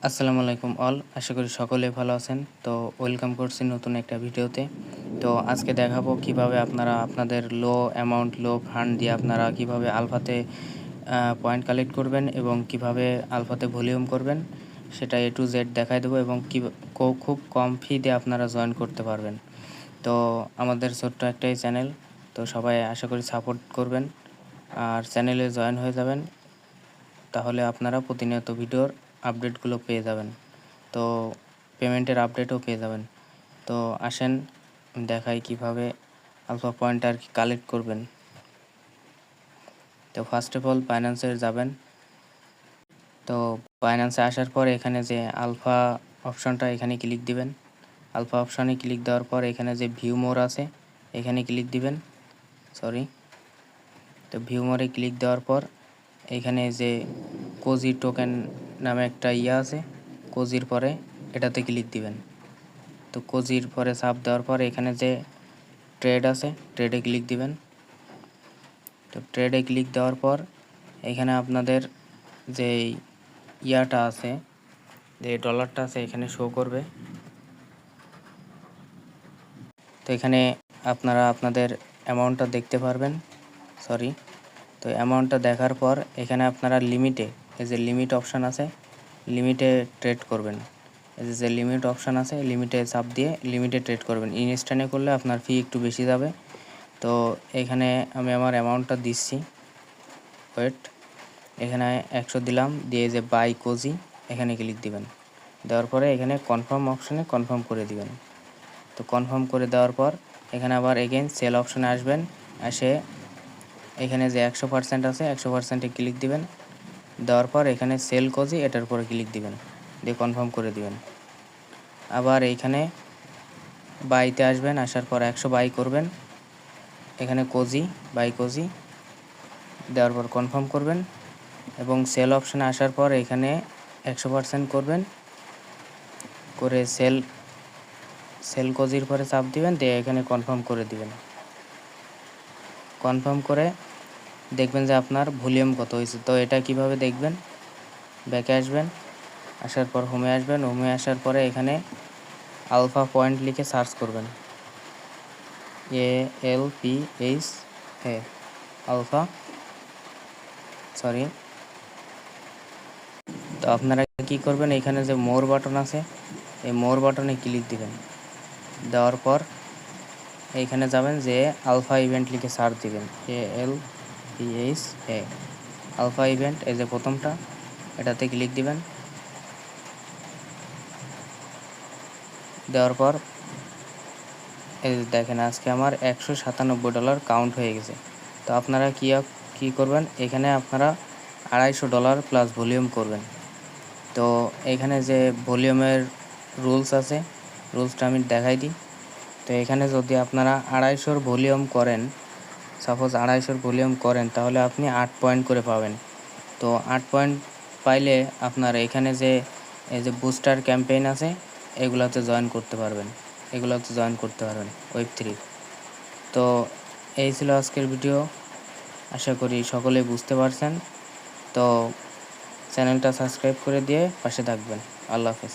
আসসালামু আলাইকুম অল, আশা করি সকলে ভালো আছেন। তো ওয়েলকাম করছি নতুন একটা ভিডিওতে। তো আজকে দেখাবো কিভাবে আপনারা আপনাদের লো অ্যামাউন্ট, লো ফান্ড দিয়ে আপনারা কিভাবে আলফাতে পয়েন্ট কালেক্ট করবেন এবং কিভাবে আলফাতে ভলিউম করবেন, সেটা A to Z দেখাই দেবো এবং খুব কম ফি দিয়ে আপনারা জয়েন করতে পারবেন। তো আমাদের ছোট্ট একটাই চ্যানেল, তো সবাই আশা করি সাপোর্ট করবেন আর চ্যানেলে জয়েন হয়ে যাবেন, তাহলে আপনারা প্রতিনিয়ত ভিডিওর আপডেটগুলো পেয়ে যাবেন। তো পেমেন্টের আপডেটও পেয়ে যাবেন। তো আসেন দেখাই কিভাবে আলফা পয়েন্ট আর কি কালেক্ট করবেন। তো ফার্স্ট অফ অল বাইন্যান্সে যাবেন। তো বাইন্যান্সে আসার পর এখানে যে আলফা অপশনটা, এখানে ক্লিক দিবেন। আলফা অপশনে ক্লিক দেওয়ার পর এখানে যে ভিউ মোর আছে, এখানে ক্লিক দিবেন। তো ভিউ মোরে ক্লিক দেওয়ার পর এখানে যে কোজি টোকেন নামে একটা আছে, কোজির পরে এটাতে ক্লিক দিবেন। তো কোজির পরে চাপ দেওয়ার পর এখানে যে ট্রেড আছে, ট্রেডে ক্লিক দিবেন। তো ট্রেডে ক্লিক দেওয়ার পর এখানে আপনাদের যে ইয়াটা আছে, যে ডলারটা আছে, এখানে শো করবে। তো এখানে আপনারা আপনাদের অ্যামাউন্টটা দেখতে পারবেন। তো অ্যামাউন্টটা দেখার পর এখানে আপনারা লিমিটে, এই যে লিমিট অপশান আছে, লিমিটে ট্রেড করবেন। এই যে লিমিট অপশান আছে, লিমিটে চাপ দিয়ে লিমিটে ট্রেড করবেন। ইনস্ট্যান্টে করলে আপনার ফি একটু বেশি যাবে। তো এখানে আমি আমার অ্যামাউন্টটা দিচ্ছি। এখানে 100 দিলাম, দিয়ে যে বাই কোজি এখানে ক্লিক দিবেন। দেওয়ার পরে এখানে কনফার্ম অপশানে কনফার্ম করে দিবেন। তো কনফার্ম করে দেওয়ার পর এখানে আবার এগেইন সেল অপশানে আসবেন। এসে এখানে যে 100% আছে, 100%-এ ক্লিক দিবেন। দেওয়ার পর এখানে সেল কোজি, এটার উপরে ক্লিক দিবেন, দিয়ে কনফার্ম করে দিবেন। আবার এইখানে বাইতে আসবেন, আসার পর 100 বাই করবেন। এখানে কোজি, বাই কোজি দেওয়ার পর কনফার্ম করবেন এবং সেল অপশানে আসার পর এখানে 100% করবেন, করে সেল কোজির পরে চাপ দিবেন, দিয়ে এখানে কনফার্ম করে দিবেন। কনফার্ম করে দেখবেন যে আপনার ভলিউম কত হয়েছে। তো এটা কিভাবে দেখবেন, ব্যাকে আসবেন, আসার পর হোমে আসবেন। হোমে আসার পরে এখানে আলফা পয়েন্ট লিখে সার্চ করবেন, ALPHA আলফা। তো আপনারা কি করবেন, এখানে যে মোর বাটন আছে, এই মোর বাটনে ক্লিক দিবেন। দেওয়ার পর এইখানে যাবেন, যে আলফা ইভেন্ট লিখে সার্চ দিবেন, ALPHA আলফা ইভেন্ট, এই যে প্রথমটা, এটাতে ক্লিক দিবেন। দেওয়ার পর এই দেখেন আজকে আমার $197 কাউন্ট হয়ে গেছে। তো আপনারা কি করবেন, এখানে আপনারা $250 প্লাস ভলিউম করবেন। তো এখানে যে ভলিউমের রুলস আছে, রুলসটা আমি দেখাই দিই। তো এখানে যদি আপনারা 250 ভলিউম করেন, সাপোজ 250 ভলিউম করেন, তাহলে আপনি 8 পয়েন্ট করে পাবেন। তো 8 পয়েন্ট পাইলে আপনার এখানে যে এই যে বুস্টার ক্যাম্পেইন আছে, এগুলোতে জয়েন করতে পারবেন, Web3। তো এই ছিল আজকের ভিডিও, আশা করি সকলেই বুঝতে পারছেন। তো চ্যানেলটা সাবস্ক্রাইব করে দিয়ে পাশে থাকবেন। আল্লাহ হাফেজ।